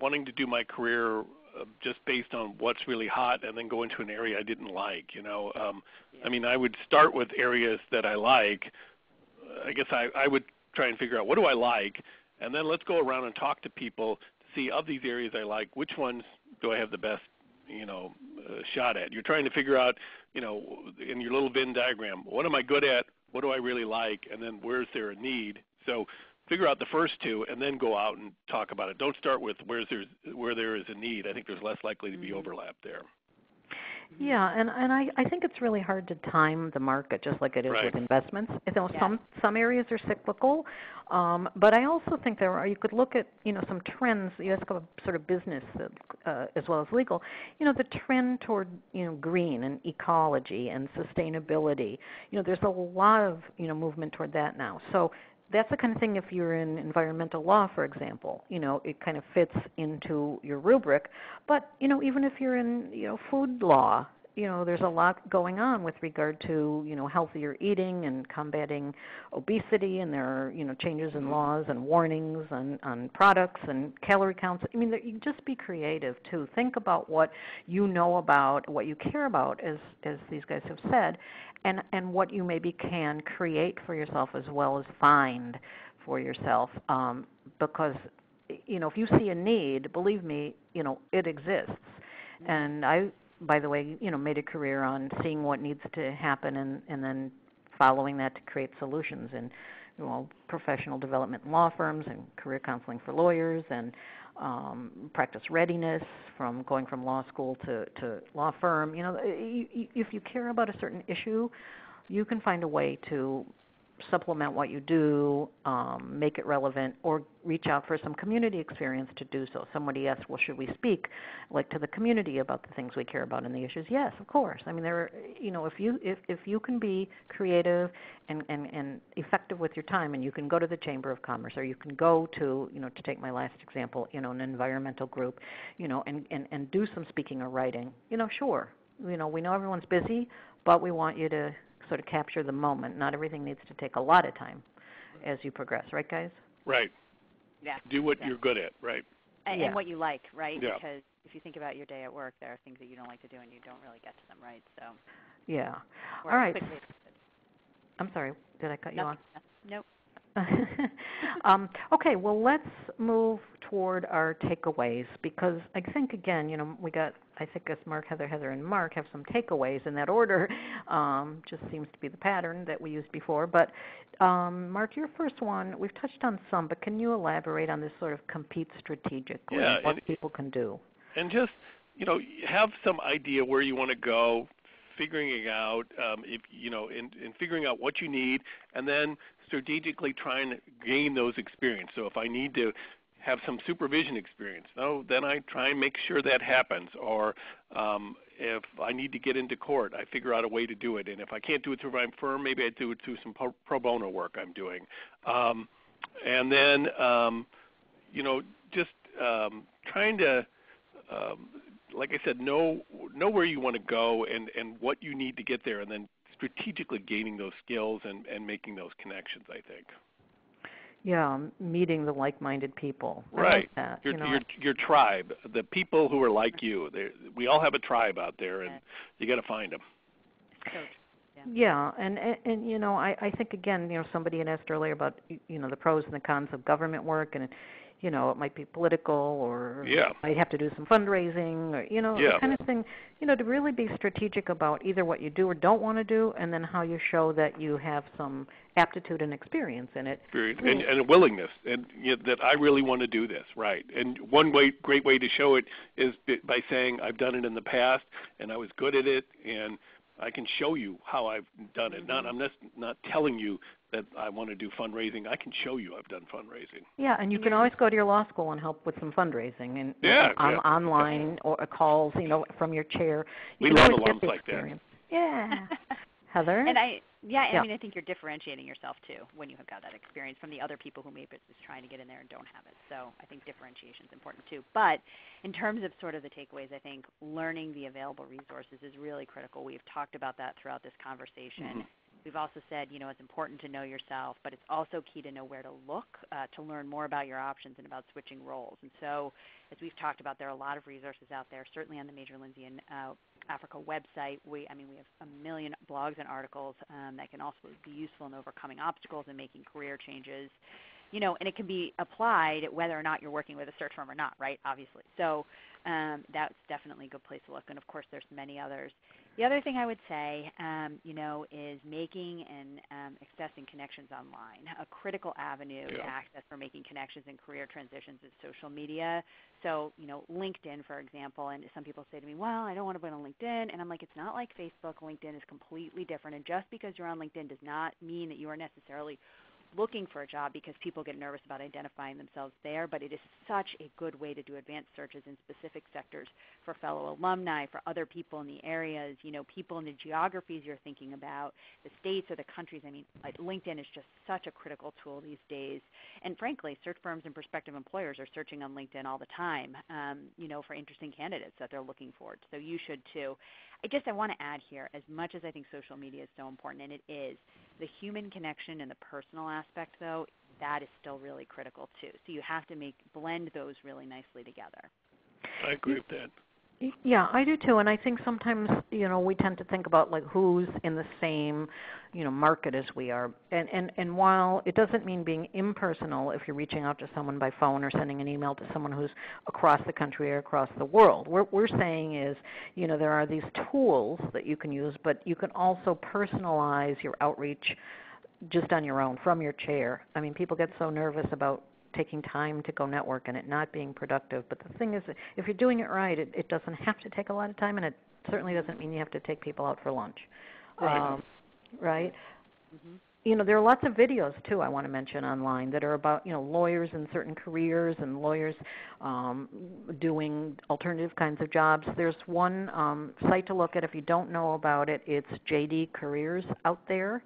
wanting to do my career just based on what's really hot and then go into an area I didn't like. I mean, I would start with areas that I like. I guess I would try and figure out what do I like, and then let's go around and talk to people to see of these areas I like, which ones do I have the best shot at. You're trying to figure out, in your little Venn diagram, what am I good at? What do I really like? And then where's there a need? So figure out the first two and then go out and talk about it. Don't start with where there is a need. I think there's less likely to be overlap there. Yeah, and I think it's really hard to time the market, just like it is with investments. Some areas are cyclical, but I also think you could look at some trends. You ask about sort of business as well as legal. The trend toward green and ecology and sustainability. There's a lot of movement toward that now. So that's the kind of thing, if you're in environmental law, for example, it kind of fits into your rubric. But, even if you're in, food law, there's a lot going on with regard to, healthier eating and combating obesity, and there are, changes in laws and warnings on products and calorie counts. I mean, you just be creative too. Think about what you know about, what you care about, as these guys have said, and what you maybe can create for yourself as well as find for yourself, because if you see a need, believe me, it exists. And I, by the way, made a career on seeing what needs to happen and then following that to create solutions in professional development in law firms and career counseling for lawyers and practice readiness from going from law school to law firm. If you care about a certain issue, you can find a way to supplement what you do, make it relevant, or reach out for some community experience to do so. Somebody asked, well, should we speak to the community about the things we care about and the issues? Yes, of course. I mean, if you can be creative and effective with your time, and you can go to the Chamber of Commerce, or you can go to, to take my last example, an environmental group, and do some speaking or writing, sure. We know everyone's busy, but we want you to sort of capture the moment. Not everything needs to take a lot of time as you progress, right, guys? Right. Yeah. Do what you're good at, right? And what you like, right? Yeah. Because if you think about your day at work, there are things that you don't like to do and you don't really get to them, right? So. Yeah. All right. I'm sorry. Did I cut you off? Nope. Okay, well, let's move toward our takeaways, because I think, again, we got, I think as Mark, Heather, and Mark have some takeaways in that order. Just seems to be the pattern that we used before. But Mark, your first one, we've touched on some, but can you elaborate on this sort of compete strategically, what people can do? And just, have some idea where you want to go, figuring it out, and figuring out what you need, and then strategically trying to gain those experience. So if I need to have some supervision experience, then I try and make sure that happens. Or if I need to get into court, I figure out a way to do it. And if I can't do it through my firm, maybe I do it through some pro bono work I'm doing. And then, just trying to, like I said, know where you want to go and what you need to get there, and then strategically gaining those skills and making those connections, I think. Yeah, meeting the like-minded people. Right. I like that. Your tribe, the people who are like you. We all have a tribe out there, and you got to find them. Yeah, and I think, again, somebody had asked earlier about, the pros and the cons of government work, and it might be political, or you might have to do some fundraising, or, the kind of thing, to really be strategic about either what you do or don't want to do, and then how you show that you have some aptitude and experience in it. And a willingness, and that I really want to do this, right. And one great way to show it is by saying I've done it in the past, and I was good at it, and I can show you how I've done it. I'm not telling you that I want to do fundraising. I can show you I've done fundraising. Yeah, and you can always go to your law school and help with some fundraising and online or calls, from your chair. We love alums like that. Yeah. Heather? And I think you're differentiating yourself too when you have got that experience from the other people who maybe just trying to get in there and don't have it. So I think differentiation is important too. But in terms of sort of the takeaways, I think learning the available resources is really critical. We've talked about that throughout this conversation. Mm-hmm. We've also said, it's important to know yourself, but it's also key to know where to look to learn more about your options and about switching roles. And so, as we've talked about, there are a lot of resources out there, certainly on the Major Lindsey and Africa website. We have a million blogs and articles that can also be useful in overcoming obstacles and making career changes. And it can be applied whether or not you're working with a search firm or not, right, obviously. So that's definitely a good place to look. And, of course, there's many others. The other thing I would say, is making and accessing connections online. A critical avenue to access for making connections and career transitions is social media. So, LinkedIn, for example, and some people say to me, well, I don't want to be on LinkedIn. And I'm like, it's not like Facebook. LinkedIn is completely different. And just because you're on LinkedIn does not mean that you are necessarily looking for a job because people get nervous about identifying themselves there, but it is such a good way to do advanced searches in specific sectors for fellow alumni, for other people in the areas, people in the geographies you're thinking about, the states or the countries. I mean, LinkedIn is just such a critical tool these days. And frankly, search firms and prospective employers are searching on LinkedIn all the time, for interesting candidates that they're looking for. So you should too. I want to add here, as much as I think social media is so important, and it is, the human connection and the personal aspect, though, that is still really critical too. So you have to blend those really nicely together. I agree with that. Yeah, I do too, and I think sometimes, we tend to think about like who's in the same, market as we are. And while it doesn't mean being impersonal if you're reaching out to someone by phone or sending an email to someone who's across the country or across the world, what we're saying is, there are these tools that you can use, but you can also personalize your outreach just on your own, from your chair. I mean, people get so nervous about taking time to go network and it not being productive. But the thing is, if you're doing it right, it doesn't have to take a lot of time, and it certainly doesn't mean you have to take people out for lunch. Right. Right? Mm-hmm. There are lots of videos, too, I want to mention online that are about, lawyers in certain careers and lawyers doing alternative kinds of jobs. There's one site to look at if you don't know about it. It's JD Careers out there.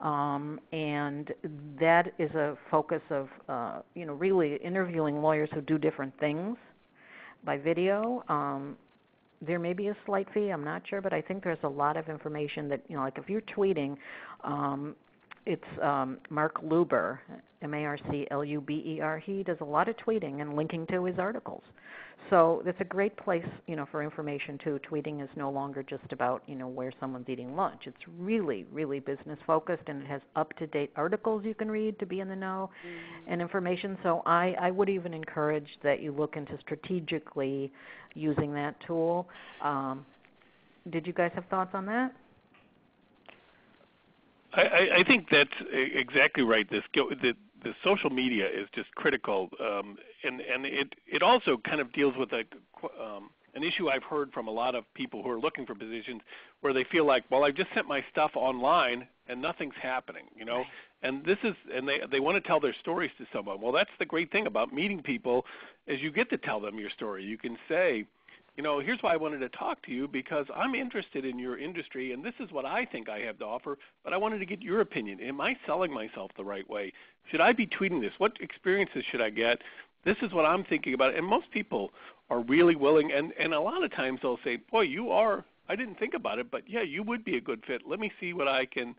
And that is a focus of, really interviewing lawyers who do different things by video. There may be a slight fee, I'm not sure, but I think there's a lot of information that, like if you're tweeting, it's Mark Luber, Marcluber. He does a lot of tweeting and linking to his articles. So it's a great place, for information too. Tweeting is no longer just about, where someone's eating lunch. It's really, really business focused, and it has up-to-date articles you can read to be in the know and information. So I would even encourage that you look into strategically using that tool. Did you guys have thoughts on that? I think that's exactly right. The social media is just critical, and it also kind of deals with an issue I've heard from a lot of people who are looking for positions, where they feel like, well, I've just sent my stuff online and nothing's happening, Right. And they want to tell their stories to someone. Well, that's the great thing about meeting people, is you get to tell them your story. You can say, here's why I wanted to talk to you, because I'm interested in your industry, and this is what I think I have to offer, but I wanted to get your opinion. Am I selling myself the right way? Should I be tweeting this? What experiences should I get? This is what I'm thinking about. And most people are really willing, and a lot of times they'll say, boy, I didn't think about it, but yeah, you would be a good fit. Let me see what I can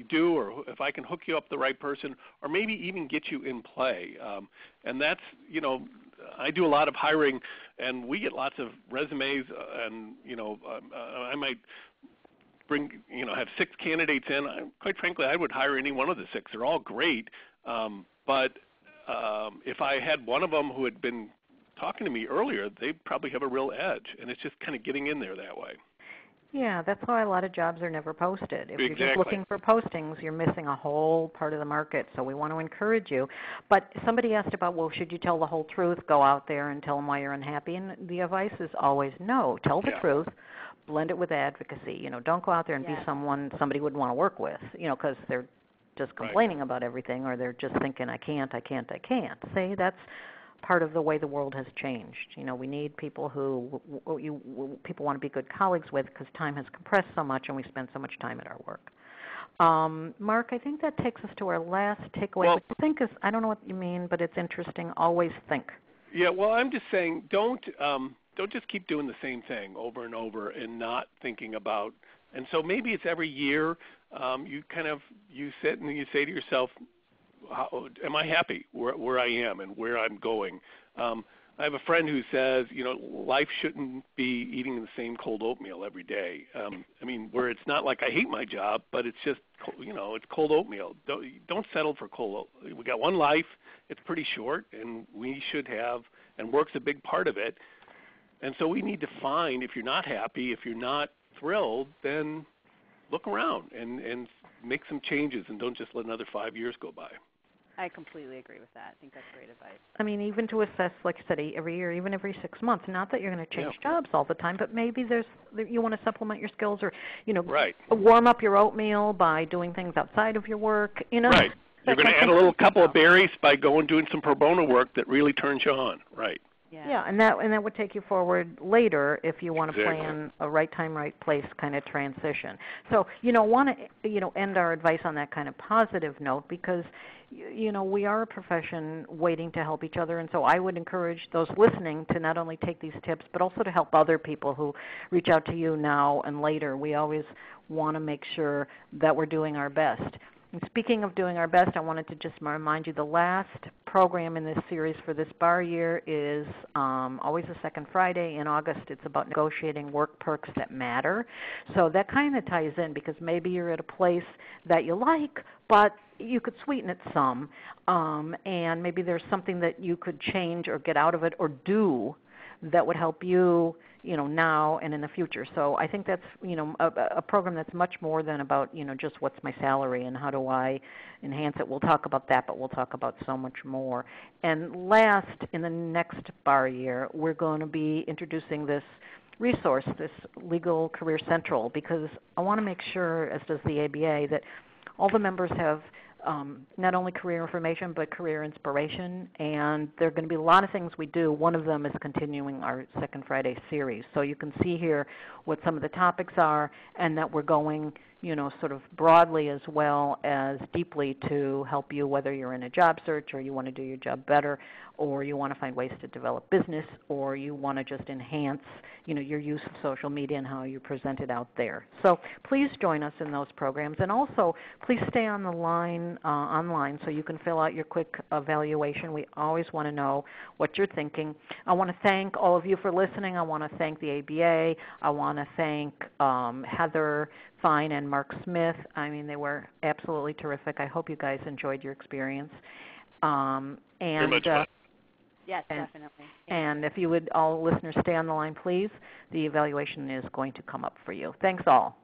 do, or if I can hook you up the right person, or maybe even get you in play. And that's, I do a lot of hiring, and we get lots of resumes, and I might have 6 candidates in. Quite frankly, I would hire any one of the 6. They're all great, but if I had one of them who had been talking to me earlier, they'd probably have a real edge, and it's just kind of getting in there that way. Yeah, that's why a lot of jobs are never posted. If Exactly. you're just looking for postings, you're missing a whole part of the market, so we want to encourage you. But somebody asked about, well, should you tell the whole truth, go out there and tell them why you're unhappy? And the advice is always no. Tell the truth, blend it with advocacy. Don't go out there and be someone somebody would want to work with, because they're just complaining about everything, or they're just thinking, I can't. Say that's part of the way the world has changed. We need people who people want to be good colleagues with, because time has compressed so much and we spend so much time at our work. Mark, I think that takes us to our last takeaway, which I think is, I don't know what you mean, but it's interesting. Always think. Yeah, well, I'm just saying, don't just keep doing the same thing over and over and not thinking about. And so maybe it's every year you sit and you say to yourself, am I happy where I am and where I'm going? I have a friend who says, life shouldn't be eating the same cold oatmeal every day. Where it's not like I hate my job, but it's just, it's cold oatmeal. Don't settle for cold oatmeal. We got one life. It's pretty short, and we should have, and work's a big part of it. And so we need to find, if you're not happy, if you're not thrilled, then look around and make some changes, and don't just let another 5 years go by. I completely agree with that. I think that's great advice. Even to assess, like I said, every year, even every 6 months. Not that you're going to change jobs all the time, but maybe you want to supplement your skills, or warm up your oatmeal by doing things outside of your work. Right. You're going to add a little couple of berries by going doing some pro bono work that really turns you on, right? Yeah, and that would take you forward later if you want to plan a right time, right place kind of transition. So, want to, end our advice on that kind of positive note because, we are a profession waiting to help each other, and so I would encourage those listening to not only take these tips, but also to help other people who reach out to you now and later. We always want to make sure that we're doing our best. And speaking of doing our best, I wanted to just remind you the last program in this series for this bar year is always the second Friday in August. It's about negotiating work perks that matter. So that kind of ties in because maybe you're at a place that you like, but you could sweeten it some, and maybe there's something that you could change or get out of it or do that would help you, now and in the future. So I think that's, a program that's much more than about, just what's my salary and how do I enhance it. We'll talk about that, but we'll talk about so much more. And last, in the next bar year, we're going to be introducing this resource, this Legal Career Central, because I want to make sure, as does the ABA, that all the members have not only career information but career inspiration, and there are going to be a lot of things we do. One of them is continuing our Second Friday series. So you can see here what some of the topics are and that we're going, sort of broadly as well as deeply to help you whether you're in a job search or you want to do your job better or you want to find ways to develop business or you want to just enhance, your use of social media and how you present it out there. So please join us in those programs. And also, please stay on the line online so you can fill out your quick evaluation. We always want to know what you're thinking. I want to thank all of you for listening. I want to thank the ABA. I want to thank Heather Fine and Mark Smith. I mean, they were absolutely terrific. I hope you guys enjoyed your experience. Very much fun. Yes, definitely. And if you would, all listeners, stay on the line, please. The evaluation is going to come up for you. Thanks all.